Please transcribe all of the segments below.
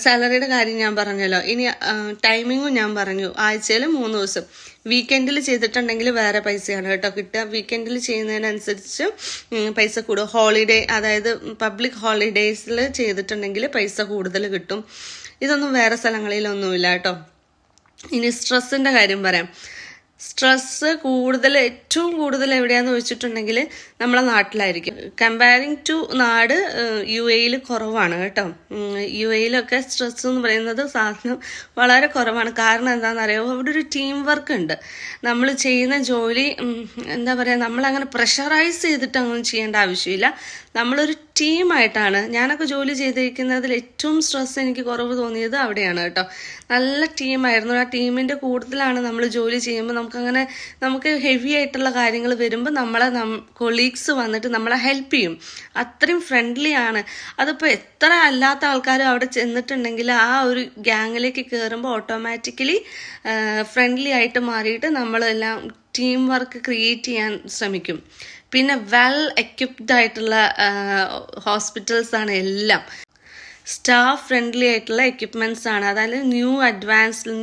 സാലറിയുടെ കാര്യം ഞാൻ പറഞ്ഞല്ലോ. ഇനി ടൈമിങ്ങും ഞാൻ പറഞ്ഞു, ആഴ്ചയിൽ 3 ദിവസം. വീക്കെൻഡിൽ ചെയ്തിട്ടുണ്ടെങ്കിൽ വേറെ പൈസയാണ് കേട്ടോ കിട്ടുക. വീക്കെൻഡിൽ ചെയ്യുന്നതിനനുസരിച്ച് പൈസ കൂടും. ഹോളിഡേ, അതായത് പബ്ലിക് ഹോളിഡേയ്സിൽ ചെയ്തിട്ടുണ്ടെങ്കിൽ പൈസ കൂടുതൽ കിട്ടും. ഇതൊന്നും വേറെ സ്ഥലങ്ങളിലൊന്നുമില്ല കേട്ടോ. ഇനി സ്ട്രെസ്സിൻ്റെ കാര്യം പറയാം. സ്ട്രെസ്സ് ഏറ്റവും കൂടുതൽ എവിടെയാന്ന് വെച്ചിട്ടുണ്ടെങ്കിൽ നമ്മളെ നാട്ടിലായിരിക്കും. കമ്പയറിങ് ടു നാട് UAE കുറവാണ് കേട്ടോ. UAE സ്ട്രെസ് എന്ന് പറയുന്നത് സാധനം വളരെ കുറവാണ്. കാരണം എന്താണെന്നറിയാമോ, അവിടെ ഒരു ടീം വർക്ക് ഉണ്ട്. നമ്മൾ ചെയ്യുന്ന ജോലി എന്താ പറയുക, നമ്മളങ്ങനെ പ്രഷറൈസ് ചെയ്തിട്ട് അങ്ങനെ ചെയ്യേണ്ട ആവശ്യമില്ല. നമ്മളൊരു ടീമായിട്ടാണ്. ഞാനൊക്കെ ജോലി ചെയ്തിരിക്കുന്നതിൽ ഏറ്റവും സ്ട്രെസ് എനിക്ക് കുറവ് തോന്നിയത് അവിടെയാണ് കേട്ടോ. നല്ല ടീമായിരുന്നു. ആ ടീമിൻ്റെ കൂടുതലാണ് നമ്മൾ ജോലി ചെയ്യുമ്പോൾ നമുക്ക് ഹെവി ആയിട്ടുള്ള കാര്യങ്ങൾ വരുമ്പോൾ നമ്മളെ കൊളീഗ്സ് വന്നിട്ട് നമ്മളെ ഹെൽപ്പ് ചെയ്യും. അത്രയും ഫ്രണ്ട്ലി ആണ്. അതിപ്പോൾ എത്ര അല്ലാത്ത ആൾക്കാരും അവിടെ ചെന്നിട്ടുണ്ടെങ്കിൽ ആ ഒരു ഗ്യാങ്ങിലേക്ക് കയറുമ്പോൾ ഓട്ടോമാറ്റിക്കലി ഫ്രണ്ട്ലി ആയിട്ട് മാറിയിട്ട് നമ്മളെല്ലാം ടീം വർക്ക് ക്രിയേറ്റ് ചെയ്യാൻ ശ്രമിക്കും. പിന്നെ വെൽ എക്യുപ്ഡ് ആയിട്ടുള്ള ഹോസ്പിറ്റൽസ് ആണ് എല്ലാം. സ്റ്റാഫ് ഫ്രണ്ട്ലി ആയിട്ടുള്ള എക്യുപ്മെൻറ്റ്സ് ആണ്. അതായത്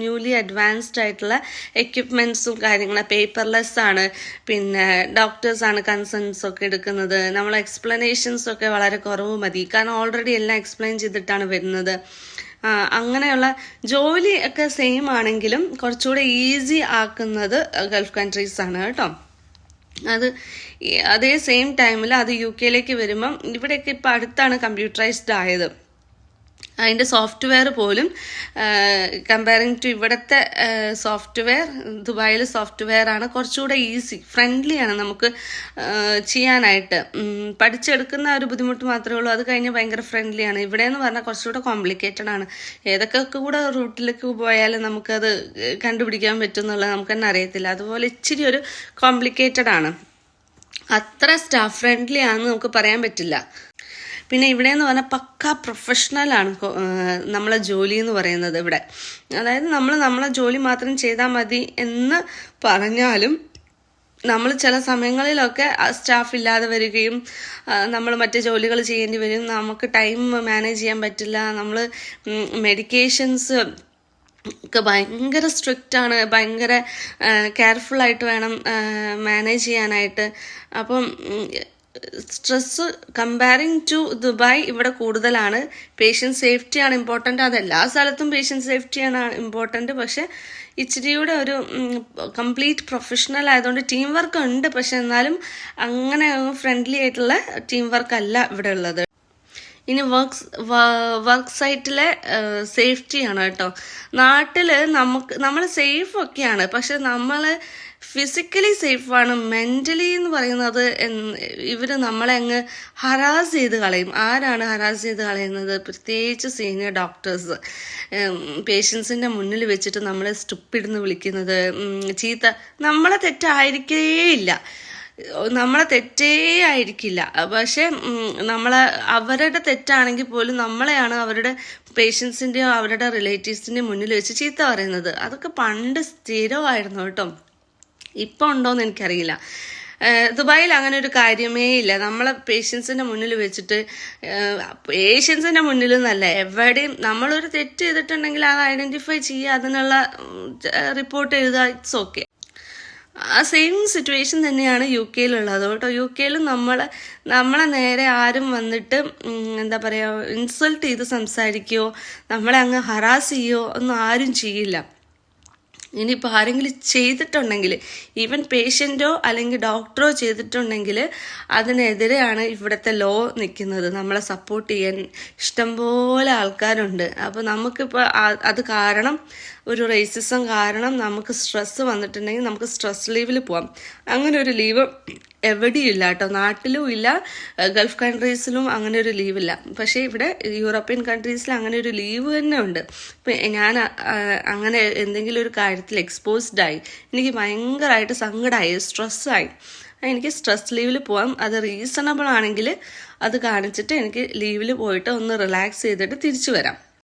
ന്യൂലി അഡ്വാൻസ്ഡ് ആയിട്ടുള്ള എക്യുപ്മെൻറ്റ്സും കാര്യങ്ങളും. പേപ്പർലെസ് ആണ്. പിന്നെ ഡോക്ടേഴ്സാണ് കൺസേൺസ് ഒക്കെ എടുക്കുന്നത്. നമ്മൾ എക്സ്പ്ലനേഷൻസ് ഒക്കെ വളരെ കുറവ് മതി. കാരണം ഓൾറെഡി എല്ലാം എക്സ്പ്ലെയിൻ ചെയ്തിട്ടാണ് വരുന്നത്. അങ്ങനെയുള്ള ജോലി ഒക്കെ സെയിം ആണെങ്കിലും കുറച്ചുകൂടെ ഈസി ആക്കുന്നത് ഗൾഫ് കൺട്രീസ് ആണ് കേട്ടോ. അതേ സെയിം ടൈമിൽ അത് UK വരുമ്പം ഇവിടെയൊക്കെ ഇപ്പം അടുത്താണ് കമ്പ്യൂട്ടറൈസ്ഡ് ആയത്. അതിൻ്റെ സോഫ്റ്റ്വെയർ പോലും കമ്പയറിങ് ടു ഇവിടുത്തെ സോഫ്റ്റ്വെയർ, ദുബായിൽ സോഫ്റ്റ്വെയർ ആണ് കുറച്ചുകൂടെ ഈസി, ഫ്രണ്ട്ലി ആണ് നമുക്ക് ചെയ്യാനായിട്ട്. പഠിച്ചെടുക്കുന്ന ഒരു ബുദ്ധിമുട്ട് മാത്രമേ ഉള്ളൂ. അത് കഴിഞ്ഞ് ഭയങ്കര ഫ്രണ്ട്ലി ആണ്. ഇവിടെ എന്ന് പറഞ്ഞാൽ കുറച്ചുകൂടെ കോംപ്ലിക്കേറ്റഡ് ആണ്. ഏതൊക്കെ കൂടെ റൂട്ടിലേക്ക് പോയാലും നമുക്കത് കണ്ടുപിടിക്കാൻ പറ്റും എന്നുള്ളത് നമുക്ക് തന്നെ അറിയത്തില്ല. അതുപോലെ ഇച്ചിരി ഒരു കോംപ്ലിക്കേറ്റഡ് ആണ്. അത്ര സ്റ്റാഫ് ഫ്രണ്ട്ലി ആണെന്ന് നമുക്ക് പറയാൻ പറ്റില്ല. പിന്നെ ഇവിടെ എന്ന് പറഞ്ഞാൽ പക്ക പ്രൊഫഷണലാണ് നമ്മളെ ജോലി എന്ന് പറയുന്നത് ഇവിടെ. അതായത് നമ്മളെ ജോലി മാത്രം ചെയ്താൽ മതി എന്ന് പറഞ്ഞാലും നമ്മൾ ചില സമയങ്ങളിലൊക്കെ സ്റ്റാഫ് ഇല്ലാതെ വരികയും നമ്മൾ മറ്റു ജോലികൾ ചെയ്യേണ്ടി വരും. നമുക്ക് ടൈം മാനേജ് ചെയ്യാൻ പറ്റില്ല. നമ്മൾ മെഡിക്കേഷൻസ് ഒക്കെ ഭയങ്കര സ്ട്രിക്റ്റ് ആണ്. ഭയങ്കര കെയർഫുള്ളായിട്ട് വേണം മാനേജ് ചെയ്യാനായിട്ട്. അപ്പം സ്ട്രെസ് കമ്പയറിങ് ടു ദുബായ് ഇവിടെ കൂടുതലാണ്. പേഷ്യൻ്റ് സേഫ്റ്റിയാണ് ഇമ്പോർട്ടൻ്റ്. അതെല്ലാ സ്ഥലത്തും പേഷ്യൻ്റ് സേഫ്റ്റിയാണ് ഇമ്പോർട്ടൻ്റ്. പക്ഷെ ഇച്ചിരിയൂടെ ഒരു കംപ്ലീറ്റ് പ്രൊഫഷണൽ ആയതുകൊണ്ട് ടീം വർക്ക് ഉണ്ട്. പക്ഷെ എന്നാലും അങ്ങനെ ഫ്രണ്ട്ലി ആയിട്ടുള്ള ടീം വർക്ക് അല്ല ഇവിടെ ഉള്ളത്. ഇനി വർക്ക് സൈറ്റിലെ സേഫ്റ്റിയാണ് കേട്ടോ. നാട്ടിൽ നമ്മൾ സേഫ് ഒക്കെയാണ്. പക്ഷെ നമ്മൾ ഫിസിക്കലി സേഫാണ്. മെൻ്റലി എന്ന് പറയുന്നത് ഇവർ നമ്മളെ അങ്ങ് ഹറാസ് ചെയ്ത് കളയും. ആരാണ് ഹറാസ് ചെയ്ത് കളയുന്നത്? പ്രത്യേകിച്ച് സീനിയർ ഡോക്ടേഴ്സ്. പേഷ്യൻസിൻ്റെ മുന്നിൽ വെച്ചിട്ട് നമ്മളെ സ്റ്റുപ്പിഡെന്ന് വിളിക്കുന്നത്, ചീത്ത. നമ്മളെ തെറ്റായിരിക്കേയില്ല, നമ്മളെ തെറ്റേ ആയിരിക്കില്ല. പക്ഷെ അവരുടെ തെറ്റാണെങ്കിൽ പോലും നമ്മളെയാണ് അവരുടെ പേഷ്യൻസിൻ്റെയോ അവരുടെ റിലേറ്റീവ്സിൻ്റെയോ മുന്നിൽ വെച്ച് ചീത്ത പറയുന്നത്. അതൊക്കെ പണ്ട് സ്ഥിരമായിരുന്നു കേട്ടോ. ഇപ്പം ഉണ്ടോയെന്ന് എനിക്കറിയില്ല. ദുബായിൽ അങ്ങനെ ഒരു കാര്യമേ ഇല്ല. നമ്മളെ പേഷ്യൻസിൻ്റെ മുന്നിൽ വെച്ചിട്ട്, പേഷ്യൻസിൻ്റെ മുന്നിൽ എന്നല്ല എവിടെയും നമ്മളൊരു തെറ്റ് ചെയ്തിട്ടുണ്ടെങ്കിൽ അത് ഐഡൻറ്റിഫൈ ചെയ്യുക, അതിനുള്ള റിപ്പോർട്ട് എഴുതുക, ഇറ്റ്സ് ഓക്കെ. ആ സെയിം സിറ്റുവേഷൻ തന്നെയാണ് UK കേട്ടോ. UK നമ്മളെ നേരെ ആരും വന്നിട്ട് എന്താ പറയുക, ഇൻസൾട്ട് ചെയ്ത് സംസാരിക്കുകയോ നമ്മളെ അങ്ങ് ഹറാസ് ചെയ്യുകയോ ഒന്നും ആരും ചെയ്യില്ല. ഇനിയിപ്പോൾ ആരെങ്കിലും ചെയ്തിട്ടുണ്ടെങ്കിൽ, ഈവൻ പേഷ്യൻറ്റോ അല്ലെങ്കിൽ ഡോക്ടറോ ചെയ്തിട്ടുണ്ടെങ്കിൽ അതിനെതിരെയാണ് ഇവിടുത്തെ ലോ നിൽക്കുന്നത്. നമ്മളെ സപ്പോർട്ട് ചെയ്യാൻ ഇഷ്ടംപോലെ ആൾക്കാരുണ്ട്. അപ്പോൾ നമുക്കിപ്പോൾ അത് കാരണം, ഒരു റേസിസം കാരണം നമുക്ക് സ്ട്രെസ്സ് വന്നിട്ടുണ്ടെങ്കിൽ നമുക്ക് സ്ട്രെസ് ലീവിൽ പോവാം. അങ്ങനെ ഒരു ലീവ് എവിടെയും ഇല്ല കേട്ടോ. നാട്ടിലും ഇല്ല, ഗൾഫ് കൺട്രീസിലും അങ്ങനെ ഒരു ലീവില്ല. പക്ഷേ ഇവിടെ യൂറോപ്യൻ കൺട്രീസിൽ അങ്ങനെ ഒരു ലീവ് തന്നെ ഉണ്ട്. ഇപ്പം ഞാൻ അങ്ങനെ എന്തെങ്കിലും ഒരു കാര്യത്തിൽ എക്സ്പോസ്ഡായി, എനിക്ക് ഭയങ്കരമായിട്ട് സങ്കടമായി, സ്ട്രെസ്സായി. എനിക്ക് സ്ട്രെസ് ലീവിൽ പോകാം. അത് റീസണബിൾ ആണെങ്കിൽ അത് കാണിച്ചിട്ട് എനിക്ക് ലീവിൽ പോയിട്ട് ഒന്ന് റിലാക്സ് ചെയ്തിട്ട് തിരിച്ചു വരാം.